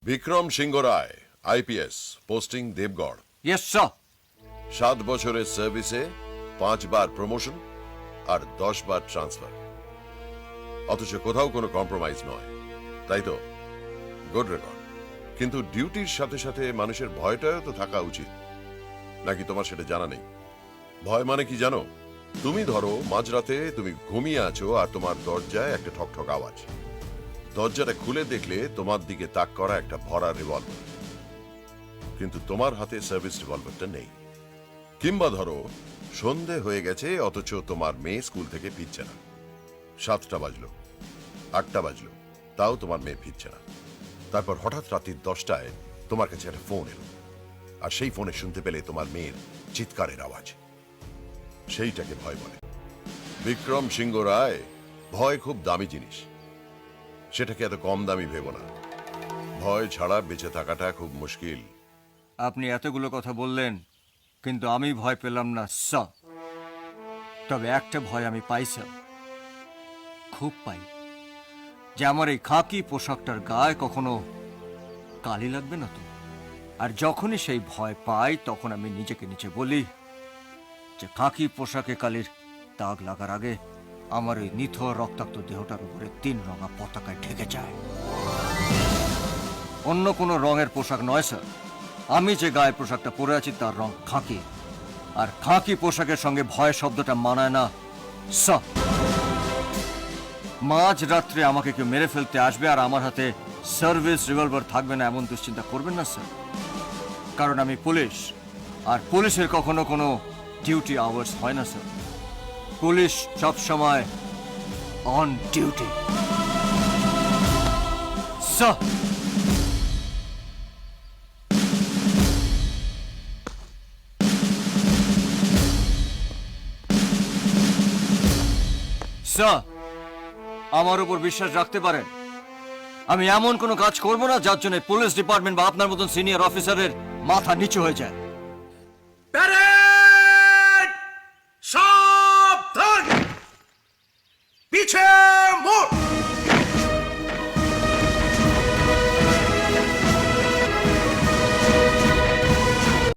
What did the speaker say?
Vikram Singh Roy, IPS, posting Deogarh. Yes sir. 7 বছরের সার্ভিসে 5 বার promotion আর 10 বার transfer, অথচ কোথাও কোনো কম্প্রোমাইজ নয়, তাই তো? Good record. কিন্তু ডিউটির সাথে সাথে মানুষের ভয়টাও তো থাকা উচিত, নাকি তোমার সেটা জানা নেই? ভয় মানে কি জানো? তুমি ধরো মাঝরাতে তুমি ঘুমিয়ে আছো আর তোমার দরজায় একটা ঠকঠক আওয়াজ। দরজাটা খুলে দেখলে তোমার দিকে তাক করা একটা ভরা রিভলভার, কিন্তু তোমার হাতে সার্ভিস রিভলভারটা নেই। কিংবা ধরো সন্ধে হয়ে গেছে অথচ তোমার মেয়ে স্কুল থেকে ফিরছে না। 7টা বাজলো, 8টা বাজলো, তাও তোমার মেয়ে ফিরছে না। তারপর হঠাৎ রাত্রি 10টায় তোমার কাছে একটা ফোন এলো, আর সেই ফোনে শুনতে পেলে তোমার মেয়ের চিৎকারের আওয়াজ। সেইটাকে ভয় বলে। বিক্রম সিংহ রায়, ভয় খুব দামি জিনিস, সেটাকে এত কম দামি ভেবো না। ভয় ছাড়া বেঁচে থাকাটা খুব মুশকিল। আপনি এতগুলো কথা বললেন, কিন্তু আমি ভয় পেলাম না স্যার। তবে একটা ভয় আমি পাই স্যার, খুব পাই, যে আমার এই খাকি পোশাকটার গায়ে কখনো কালি লাগবে না তো। আর যখনই সেই ভয় পাই তখন আমি নিজেকে নিচে বলি যে খাকি পোশাকে কালির দাগ লাগার আগে আমার ওই নিথর রক্তাক্ত দেহটার উপরে 3 রঙা পতাকায় ঢেকে যায়। অন্য কোনো রঙের পোশাক নয় স্যার, আমি যে গায়ে পোশাকটা পরে আছি তার রং খাকি, আর খাকি পোশাকের সঙ্গে ভয় শব্দটা মানায় না স্যার। মাঝ রাত্রে আমাকে কেউ মেরে ফেলতে আসবে আর আমার হাতে সার্ভিস রিভলভার থাকবে না, এমন দুশ্চিন্তা করবেন না স্যার। কারণ আমি পুলিশ, আর পুলিশের কখনো কোনো ডিউটি আওয়ার্স হয় না স্যার। পুলিশ সব সময় অন ডিউটি স্যার। স্যার, আমার উপর বিশ্বাস রাখতে পারেন, আমি এমন কোনো কাজ করব না যার জন্য পুলিশ ডিপার্টমেন্ট বা আপনার মতন সিনিয়র অফিসারের মাথা নিচু হয়ে যায়।